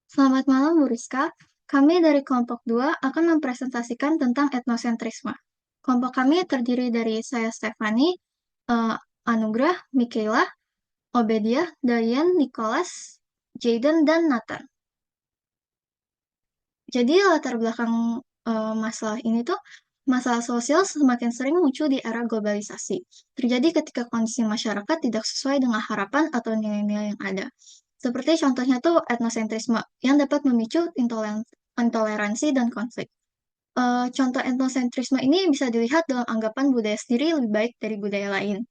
Selamat malam, Bu Rizka. Kami dari kelompok 2 akan mempresentasikan tentang etnosentrisme. Kelompok kami terdiri dari saya Stefani, eh, Anugrah, Mikaela, Obediah, Dayan, Nicholas, Jaden, dan Nathan. Jadi latar belakang masalah ini tuh, masalah sosial semakin sering muncul di era globalisasi. Terjadi ketika kondisi masyarakat tidak sesuai dengan harapan atau nilai-nilai yang ada. Seperti contohnya tuh etnosentrisme yang dapat memicu intoleransi dan konflik. Contoh etnosentrisme ini bisa dilihat dalam anggapan budaya sendiri lebih baik dari budaya lain.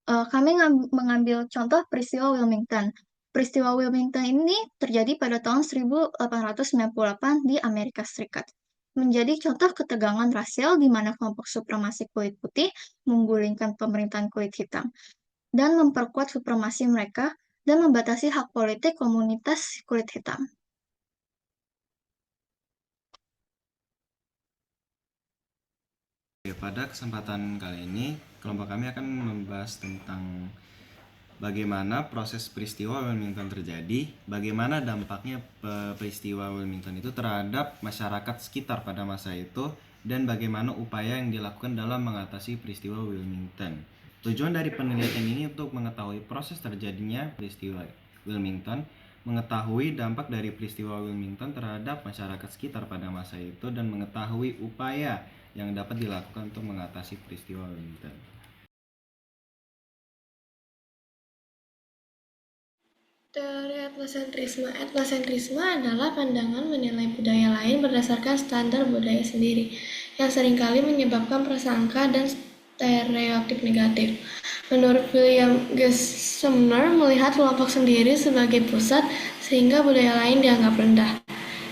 Kami mengambil contoh peristiwa Wilmington. Peristiwa Wilmington ini terjadi pada tahun 1898 di Amerika Serikat. Menjadi contoh ketegangan rasial di mana kelompok supremasi kulit putih menggulingkan pemerintahan kulit hitam dan memperkuat supremasi mereka dan membatasi hak politik komunitas kulit hitam. Pada kesempatan kali ini, kelompok kami akan membahas tentang bagaimana proses peristiwa Wilmington terjadi, bagaimana dampaknya peristiwa Wilmington itu terhadap masyarakat sekitar pada masa itu, dan bagaimana upaya yang dilakukan dalam mengatasi peristiwa Wilmington. Tujuan dari penelitian ini untuk mengetahui proses terjadinya peristiwa Wilmington, mengetahui dampak dari peristiwa Wilmington terhadap masyarakat sekitar pada masa itu, dan mengetahui upaya yang dapat dilakukan untuk mengatasi peristiwa Wilmington. Teori etnosentrisme. Etnosentrisme adalah pandangan menilai budaya lain berdasarkan standar budaya sendiri, yang seringkali menyebabkan prasangka dan stereotip negatif. Menurut William G. Sumner, melihat kelompok sendiri sebagai pusat sehingga budaya lain dianggap rendah.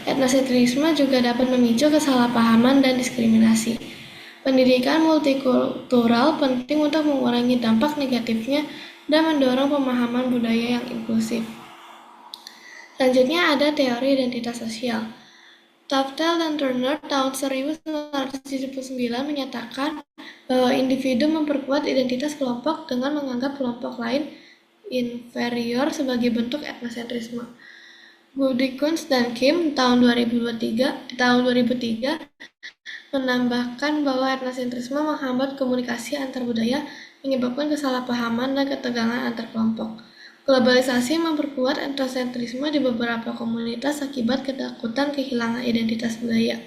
Etnosentrisme juga dapat memicu kesalahpahaman dan diskriminasi. Pendidikan multikultural penting untuk mengurangi dampak negatifnya dan mendorong pemahaman budaya yang inklusif. Selanjutnya ada teori identitas sosial. Tufte dan Turner tahun 1979 menyatakan bahwa individu memperkuat identitas kelompok dengan menganggap kelompok lain inferior sebagai bentuk etnosentrisme. Goodikins dan Kim tahun 2003 menambahkan bahwa etnosentrisme menghambat komunikasi antar budaya, menyebabkan kesalahpahaman dan ketegangan antar kelompok. Globalisasi memperkuat etnosentrisme di beberapa komunitas akibat ketakutan kehilangan identitas budaya.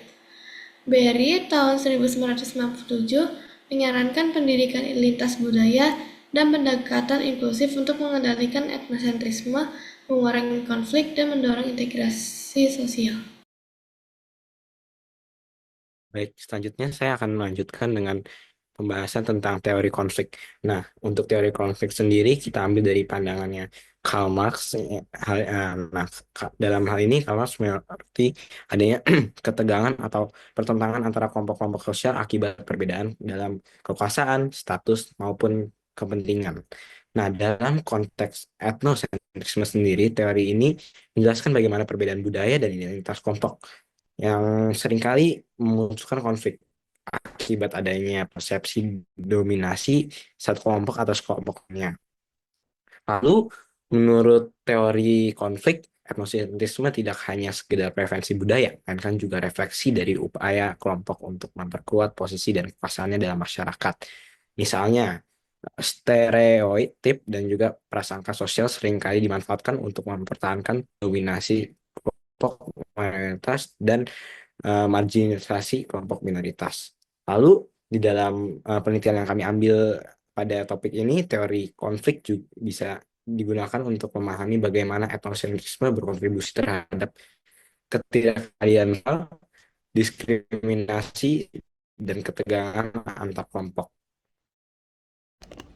Berry tahun 1997 menyarankan pendidikan lintas budaya dan pendekatan inklusif untuk mengendalikan etnosentrisme, mengurangi konflik, dan mendorong integrasi sosial. Baik, selanjutnya saya akan melanjutkan dengan pembahasan tentang teori konflik. Nah, untuk teori konflik sendiri kita ambil dari pandangannya Karl Marx. Nah, dalam hal ini Karl Marx mengerti adanya ketegangan atau pertentangan antara kelompok-kelompok sosial akibat perbedaan dalam kekuasaan, status, maupun kepentingan. Nah, dalam konteks etnosentrisme sendiri, teori ini menjelaskan bagaimana perbedaan budaya dan identitas kelompok yang seringkali memunculkan konflik akibat adanya persepsi dominasi satu kelompok atas kelompoknya. Lalu, menurut teori konflik, etnosentrisme tidak hanya sekedar preferensi budaya, melainkan juga refleksi dari upaya kelompok untuk memperkuat posisi dan kekuasaannya dalam masyarakat. Misalnya, stereotip dan juga prasangka sosial seringkali dimanfaatkan untuk mempertahankan dominasi kelompok mayoritas dan marginalisasi kelompok minoritas. Lalu di dalam penelitian yang kami ambil pada topik ini, teori konflik juga bisa digunakan untuk memahami bagaimana etnosentrisme berkontribusi terhadap ketidakadilan, diskriminasi, dan ketegangan antar kelompok.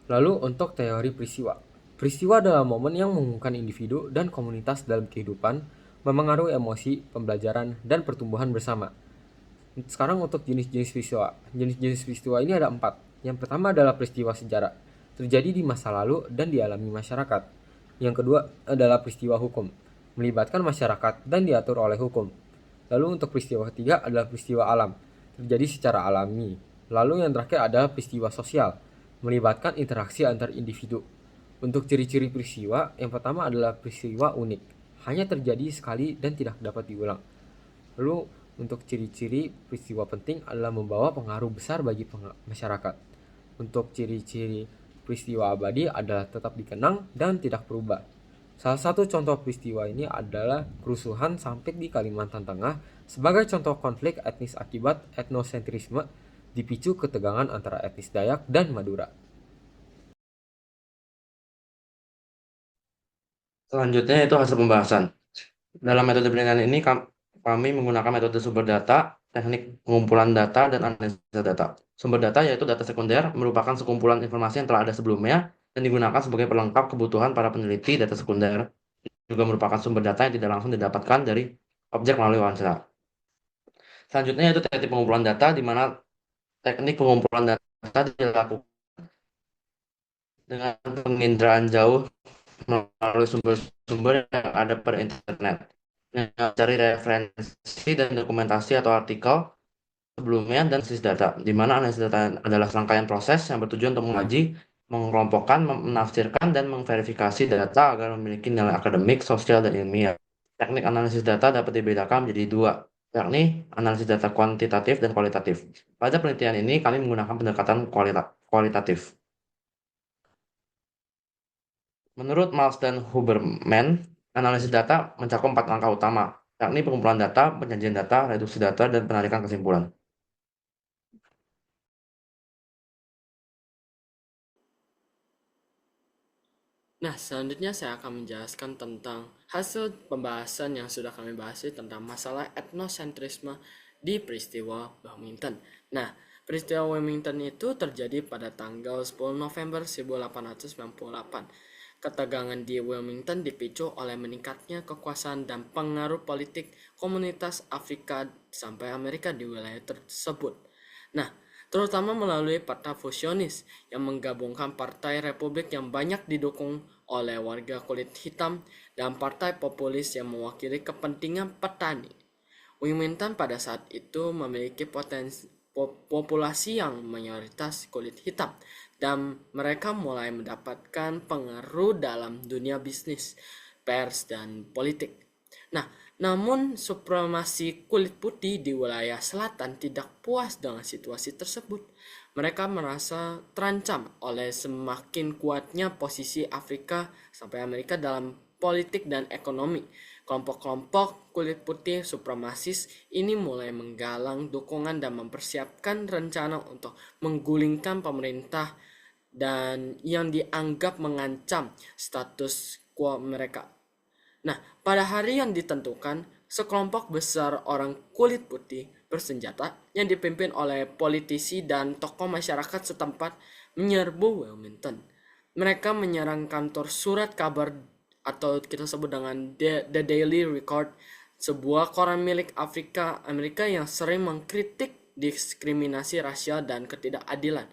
Lalu untuk teori peristiwa. Peristiwa adalah momen yang menghubungkan individu dan komunitas dalam kehidupan, memengaruhi emosi, pembelajaran, dan pertumbuhan bersama. Sekarang untuk jenis-jenis peristiwa. Jenis-jenis peristiwa ini ada 4. Yang pertama adalah peristiwa sejarah, terjadi di masa lalu dan dialami masyarakat. Yang kedua adalah peristiwa hukum, melibatkan masyarakat dan diatur oleh hukum. Lalu untuk peristiwa ketiga adalah peristiwa alam, terjadi secara alami. Lalu yang terakhir adalah peristiwa sosial, melibatkan interaksi antar individu. Untuk ciri-ciri peristiwa, yang pertama adalah peristiwa unik, hanya terjadi sekali dan tidak dapat diulang. Lalu untuk ciri-ciri peristiwa penting adalah membawa pengaruh besar bagi masyarakat. Untuk ciri-ciri peristiwa abadi adalah tetap dikenang dan tidak berubah. Salah satu contoh peristiwa ini adalah kerusuhan Sampit di Kalimantan Tengah sebagai contoh konflik etnis akibat etnosentrisme dipicu ketegangan antara etnis Dayak dan Madura. Selanjutnya itu hasil pembahasan. Dalam metode penelitian ini kami menggunakan metode sumber data, teknik pengumpulan data, dan analisa data. Sumber data yaitu data sekunder merupakan sekumpulan informasi yang telah ada sebelumnya dan digunakan sebagai pelengkap kebutuhan para peneliti. Data sekunder juga merupakan sumber data yang tidak langsung didapatkan dari objek melalui wawancara. Selanjutnya yaitu teknik pengumpulan data, di mana teknik pengumpulan data dilakukan dengan penginderaan jauh melalui sumber-sumber yang ada pada internet. Mencari referensi dan dokumentasi atau artikel sebelumnya dan analisis data, di mana analisis data adalah serangkaian proses yang bertujuan untuk mengkaji, mengelompokkan, menafsirkan, dan memverifikasi data agar memiliki nilai akademik, sosial, dan ilmiah. Teknik analisis data dapat dibedakan menjadi dua, yakni analisis data kuantitatif dan kualitatif. Pada penelitian ini, kami menggunakan pendekatan kualitatif. Menurut Miles dan Huberman, analisis data mencakup 4 langkah utama, yakni pengumpulan data, penyajian data, reduksi data, dan penarikan kesimpulan. Nah, selanjutnya saya akan menjelaskan tentang hasil pembahasan yang sudah kami bahas tentang masalah etnosentrisme di peristiwa Wilmington. Nah, peristiwa Wilmington itu terjadi pada tanggal 10 November 1898. Ketegangan di Wilmington dipicu oleh meningkatnya kekuasaan dan pengaruh politik komunitas Afrika sampai Amerika di wilayah tersebut. Nah, terutama melalui Partai Fusionis yang menggabungkan Partai Republik yang banyak didukung oleh warga kulit hitam dan Partai Populis yang mewakili kepentingan petani. Wilmington pada saat itu memiliki populasi yang mayoritas kulit hitam dan mereka mulai mendapatkan pengaruh dalam dunia bisnis, pers, dan politik. Nah, namun supremasi kulit putih di wilayah selatan tidak puas dengan situasi tersebut. Mereka merasa terancam oleh semakin kuatnya posisi Afrika sampai Amerika dalam politik dan ekonomi. Kelompok-kelompok kulit putih supremasis ini mulai menggalang dukungan dan mempersiapkan rencana untuk menggulingkan pemerintah dan yang dianggap mengancam status quo mereka. Nah, pada hari yang ditentukan, sekelompok besar orang kulit putih bersenjata yang dipimpin oleh politisi dan tokoh masyarakat setempat menyerbu Wilmington. Mereka menyerang kantor surat kabar atau kita sebut dengan The Daily Record, sebuah koran milik Amerika yang sering mengkritik diskriminasi rasial dan ketidakadilan.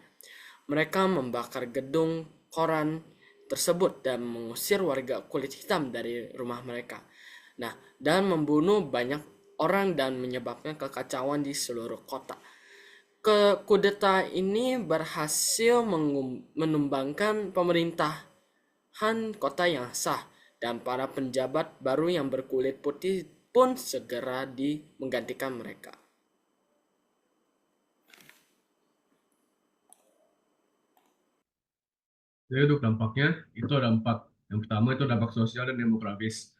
Mereka membakar gedung koran tersebut dan mengusir warga kulit hitam dari rumah mereka. Nah, dan membunuh banyak orang dan menyebabkan kekacauan di seluruh kota. Kudeta ini berhasil menumbangkan pemerintahan kota yang sah dan para penjabat baru yang berkulit putih pun segera menggantikan mereka. Jadi untuk dampaknya itu ada 4. Yang pertama itu dampak sosial dan demografis.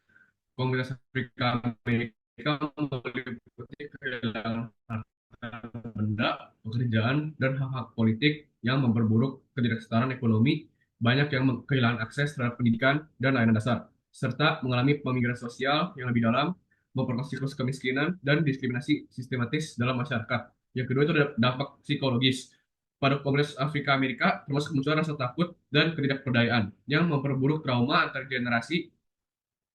Komunitas Afrika Amerika meliputi kehilangan harta benda, pekerjaan, dan hak-hak politik yang memperburuk ketidaksetaraan ekonomi. Banyak yang kehilangan akses terhadap pendidikan dan layanan dasar, serta mengalami pemikiran sosial yang lebih dalam, memperluas siklus kemiskinan, dan diskriminasi sistematis dalam masyarakat. Yang kedua itu ada dampak psikologis. Pada komunitas Afrika Amerika, termasuk kemunculan rasa takut dan ketidakberdayaan yang memperburuk trauma antar generasi.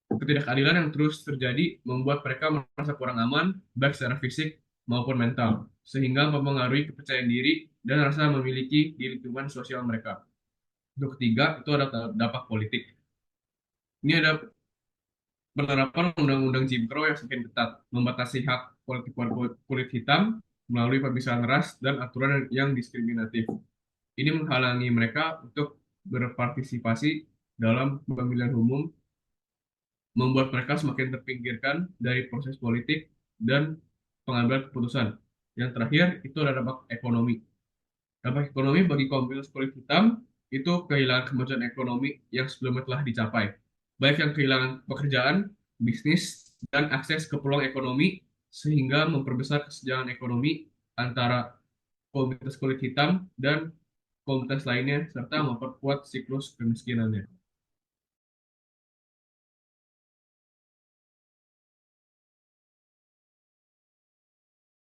Ketidakadilan yang terus terjadi membuat mereka merasa kurang aman, baik secara fisik maupun mental, sehingga mempengaruhi kepercayaan diri dan rasa memiliki di lingkungan sosial mereka. Untuk ketiga, itu ada dampak politik. Ini ada penerapan Undang-Undang Jim Crow yang semakin ketat, membatasi hak politik kulit hitam melalui pemisahan ras dan aturan yang diskriminatif. Ini menghalangi mereka untuk berpartisipasi dalam pemilihan umum membuat mereka semakin terpinggirkan dari proses politik dan pengambilan keputusan. Yang terakhir itu ada dampak ekonomi. Dampak ekonomi bagi komunitas kulit hitam itu kehilangan kemajuan ekonomi yang sebelumnya telah dicapai. Baik yang kehilangan pekerjaan, bisnis, dan akses ke peluang ekonomi sehingga memperbesar kesenjangan ekonomi antara komunitas kulit hitam dan komunitas lainnya serta memperkuat siklus kemiskinannya.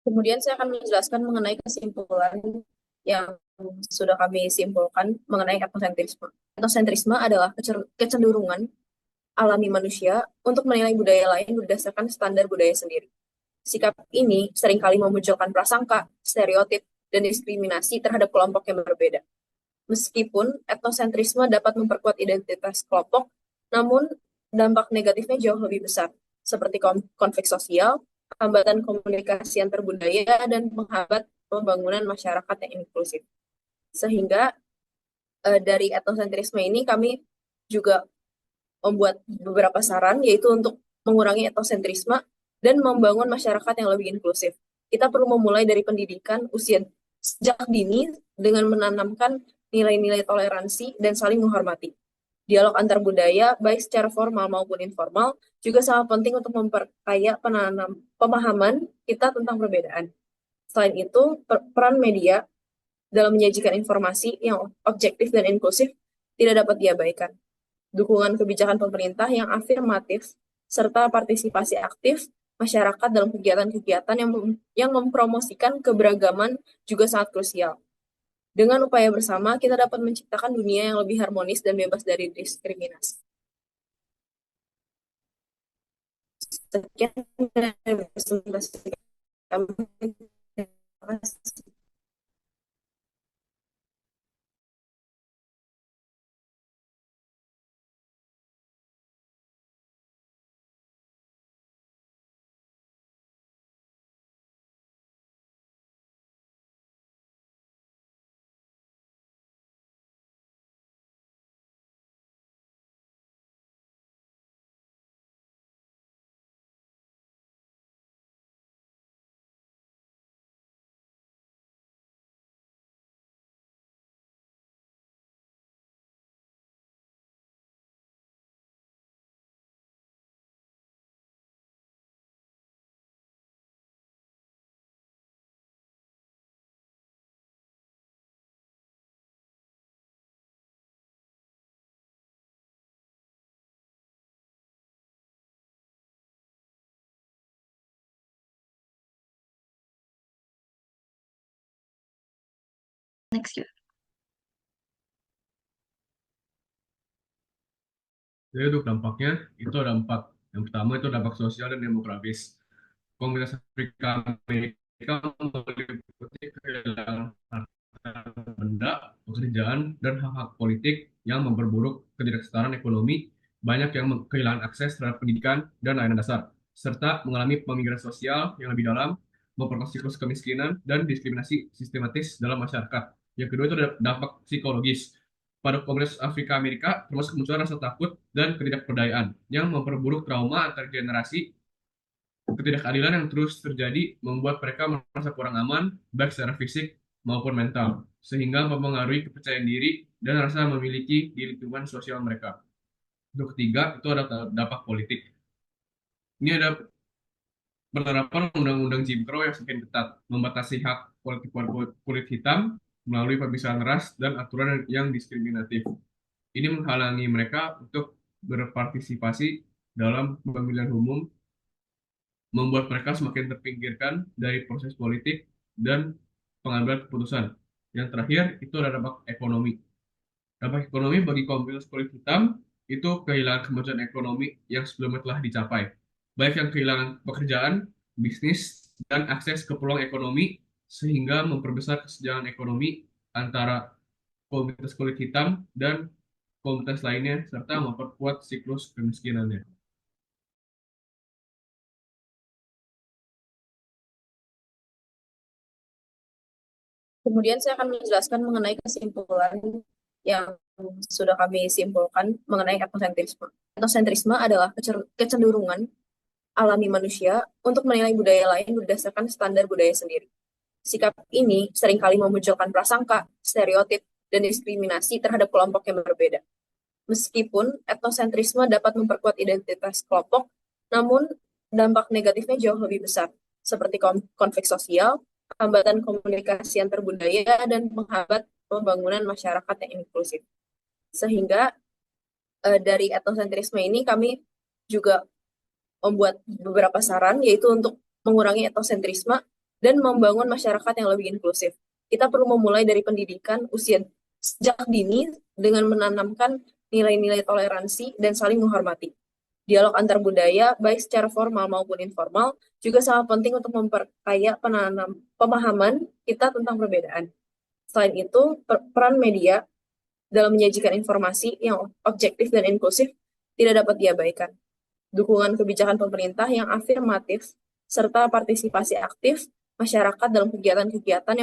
Kemudian saya akan menjelaskan mengenai kesimpulan yang sudah kami simpulkan mengenai etnosentrisme. Etnosentrisme adalah kecenderungan alami manusia untuk menilai budaya lain berdasarkan standar budaya sendiri. Sikap ini seringkali memunculkan prasangka, stereotip, dan diskriminasi terhadap kelompok yang berbeda. Meskipun etnosentrisme dapat memperkuat identitas kelompok, namun dampak negatifnya jauh lebih besar, seperti konflik sosial, hambatan komunikasi antar budaya, dan menghambat pembangunan masyarakat yang inklusif. Sehingga dari etnosentrisme ini kami juga membuat beberapa saran, yaitu untuk mengurangi etnosentrisme dan membangun masyarakat yang lebih inklusif. Kita perlu memulai dari pendidikan usia sejak dini dengan menanamkan nilai-nilai toleransi dan saling menghormati. Dialog antar budaya, baik secara formal maupun informal, juga sangat penting untuk memperkaya pemahaman kita tentang perbedaan. Selain itu, peran media dalam menyajikan informasi yang objektif dan inklusif tidak dapat diabaikan. Dukungan kebijakan pemerintah yang afirmatif, serta partisipasi aktif masyarakat dalam kegiatan-kegiatan yang mempromosikan keberagaman juga sangat krusial. Dengan upaya bersama, kita dapat menciptakan dunia yang lebih harmonis dan bebas dari diskriminasi. Sekian dari presentasi kami. Terima kasih. Next ya. Jadi untuk dampaknya itu ada 4. Yang pertama itu dampak sosial dan demografis. Komunitas Afrika Amerika meliputi kehilangan harta benda, pekerjaan, dan hak-hak politik yang memperburuk ketidaksetaraan ekonomi, banyak yang kehilangan akses terhadap pendidikan dan layanan dasar, serta mengalami pemigrasi sosial yang lebih dalam, memperluas siklus kemiskinan, dan diskriminasi sistematis dalam masyarakat. Yang kedua itu ada dampak psikologis. Pada komunitas Afrika Amerika, termasuk kemunculan rasa takut dan ketidakberdayaan yang memperburuk trauma antar generasi. Ketidakadilan yang terus terjadi membuat mereka merasa kurang aman, baik secara fisik maupun mental, sehingga mempengaruhi kepercayaan diri dan rasa memiliki di lingkungan sosial mereka. Untuk ketiga, itu ada dampak politik. Ini ada penerapan Undang-Undang Jim Crow yang semakin ketat, membatasi hak politik kulit hitam melalui pemisahan ras dan aturan yang diskriminatif. Ini menghalangi mereka untuk berpartisipasi dalam pemilihan umum, membuat mereka semakin terpinggirkan dari proses politik dan pengambilan keputusan. Yang terakhir, itu ada dampak ekonomi. Dampak ekonomi bagi komunitas kulit hitam itu kehilangan kemajuan ekonomi yang sebelumnya telah dicapai. Baik yang kehilangan pekerjaan, bisnis, dan akses ke peluang ekonomi sehingga memperbesar kesenjangan ekonomi antara komunitas kulit hitam dan komunitas lainnya serta memperkuat siklus kemiskinannya. Kemudian saya akan menjelaskan mengenai kesimpulan yang sudah kami simpulkan mengenai etnosentrisme. Etnosentrisme adalah kecenderungan alami manusia untuk menilai budaya lain berdasarkan standar budaya sendiri. Sikap ini seringkali memunculkan prasangka, stereotip, dan diskriminasi terhadap kelompok yang berbeda. Meskipun etnosentrisme dapat memperkuat identitas kelompok, namun dampak negatifnya jauh lebih besar, seperti konflik sosial, hambatan komunikasi antar budaya, dan menghambat pembangunan masyarakat yang inklusif. Sehingga dari etnosentrisme ini kami juga membuat beberapa saran, yaitu untuk mengurangi etnosentrisme dan membangun masyarakat yang lebih inklusif. Kita perlu memulai dari pendidikan usia sejak dini dengan menanamkan nilai-nilai toleransi dan saling menghormati. Dialog antar budaya, baik secara formal maupun informal, juga sangat penting untuk memperkaya pemahaman kita tentang perbedaan. Selain itu, peran media dalam menyajikan informasi yang objektif dan inklusif tidak dapat diabaikan. Dukungan kebijakan pemerintah yang afirmatif, serta partisipasi aktif masyarakat dalam kegiatan-kegiatan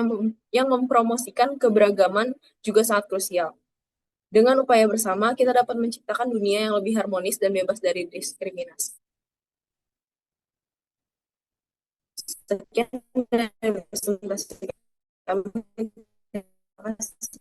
yang mempromosikan keberagaman juga sangat krusial. Dengan upaya bersama, kita dapat menciptakan dunia yang lebih harmonis dan bebas dari diskriminasi. Sekian dari presentasi kami. Terima kasih.